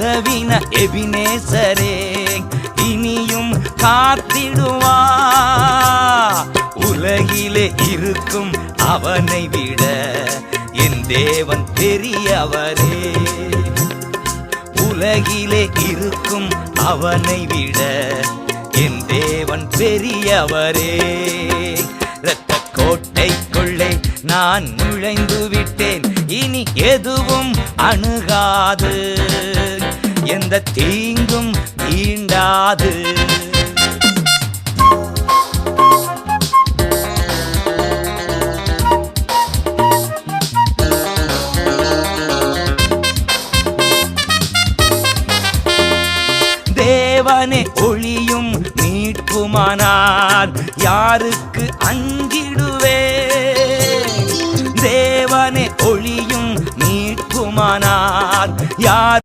உதவின எபினேசரே இனியும் காத்திடுவா. உலகிலே இருக்கும் அவனை விட என் தேவன் பெரியவரே. உலகிலே இருக்கும் அவனை விட என் தேவன் பெரியவரே. இரத்த கோட்டைக்குள்ளே நான் நுழைந்து விட்டேன், இனி எதுவும் அணுகாது, எந்த தீங்கும் தீண்டாது. தேவனே ஒளியும் மீட்புமானார் யாருக்கு அஞ்சிடுவே. தேவனே ஒளியும் மீட்புமானார் யார்